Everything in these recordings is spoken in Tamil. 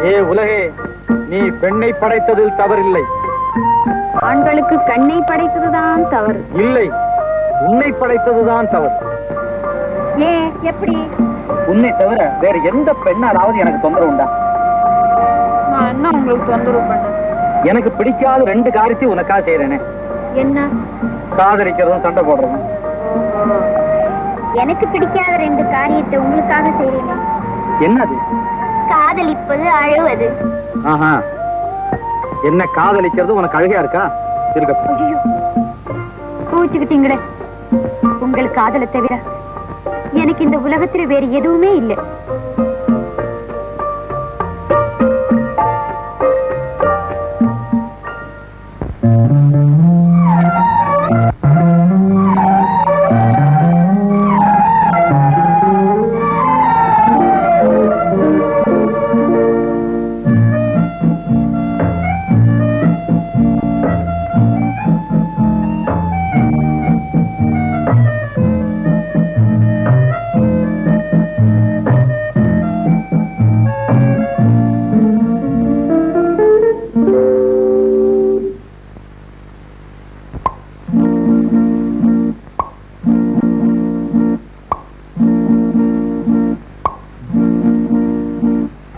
ஏ உலகே, நீ பெண்ணை படைத்ததில் தவறில்லை. ஆண்களுக்கு கண்ணை படைத்ததுதான் தவறு. இல்லை, உன்னை படைத்ததுதான் தவறு. ஏ எப்படி? உன்னை தவிர வேற எந்த பெண்ணாலாவது எனக்கு தொந்தரவு உண்டா? நான் என்ன உங்களுக்கு தொந்தரவு பண்ண? எனக்கு பிடிக்காத 2 காரியத்தை உனக்காக செய்யறேனே. என்ன? காதலிக்கிறதும் சண்டை போடுறதும். எனக்கு பிடிக்காத 2 காரியத்தை உங்களுக்காக செய்யறேனே. என்னது? காதலிப்பது, அழுவது. ஆஹா, என்ன காதலிக்கிறது உனக்கு அழகா இருக்கா? இருக்க. கூச்சுக்கிட்டீங்களே. உங்களுக்கு காதலை தவிர எனக்கு இந்த உலகத்துல வேறு எதுவுமே இல்லை.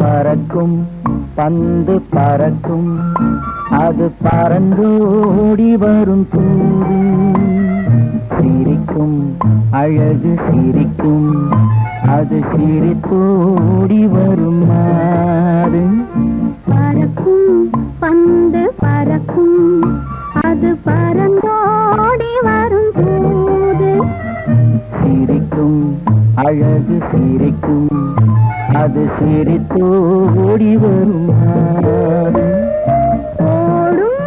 பறக்கும் பந்து பறக்கும், அது பறந்தோடி வரும் தூது. சிரிக்கும் அழகு சிரிக்கும், அது சிரித்தோடி வரும் மாறு. பறக்கும் பந்து பறக்கும், அது பறந்தோடி வரும் தூது. சிரிக்கும் அழகு சிரிக்கும், அது சிரித்தோடி வரும் மாறு. ஓடும்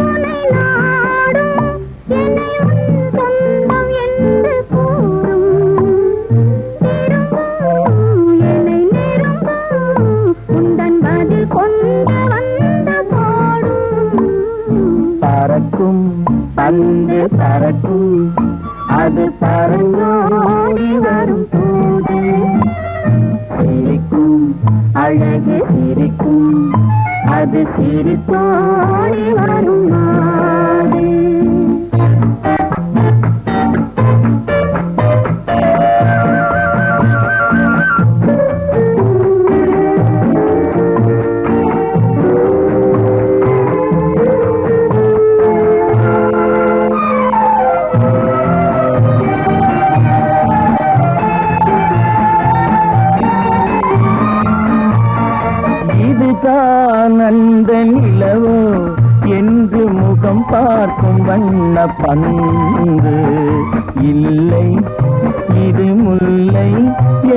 உன்னை நாடும், என்னை உன் சொந்தம் என்று கூறும். நெருங்கும் என்னை நெருங்கும், உந்தன் பதில் கொண்டு வந்த போடும். பறக்கும் பந்து பறக்கும், அது பறந்தோடி வரும் தூது. சிரிக்கும் அழகு சிரிக்கும், அது சிரித்தோடி வரும் நாடு. இதுதான் அந்த நிலவோ என்று முகம் பார்க்கும் வண்ண பந்து. இல்லை இது முல்லை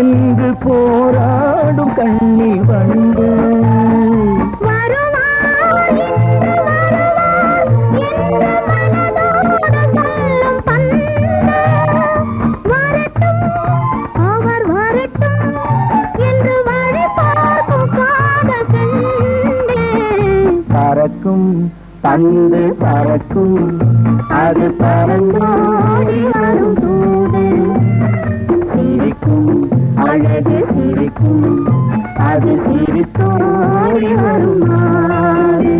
என்று போராடும் கண்ணில் வந்து. பறக்கும் பந்து பறக்கும், அது பறந்தோடி வரும் தூது. சிரிக்கும் அழகு சிரிக்கும், அது சிரித்தோடி வரும் நாடு.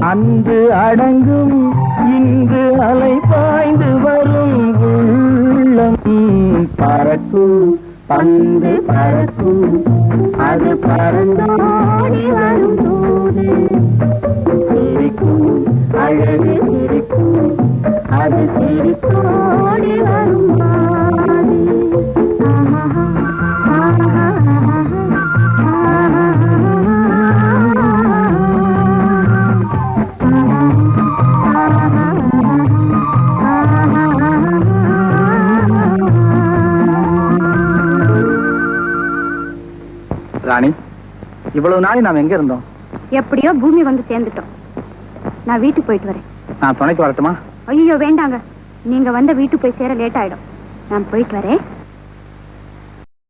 அன்று அடங்கும் இன்று அலை பாய்ந்து வரும் உள்ளம். பறக்கும் பந்து பறக்கும், அது பறந்தோடி வரும் தூது. சிரிக்கும் அழகு சிரிக்கும், அது சிரித்தோடி வரும் மாது. ஆஹா ராணி, இவ்வளவு நாள் நாம் எங்க இருந்தோம்? எப்படியோ பூமி வந்து சேர்ந்துட்டோம். நான் வீட்டுக்கு போயிட்டு வரேன். நான் துணைக்கு வரட்டுமா? ஐயோ வேண்டாங்க, நீங்க வந்த வீட்டுக்கு போய் சேர லேட் ஆயிடும். நான் போயிட்டு வரேன்.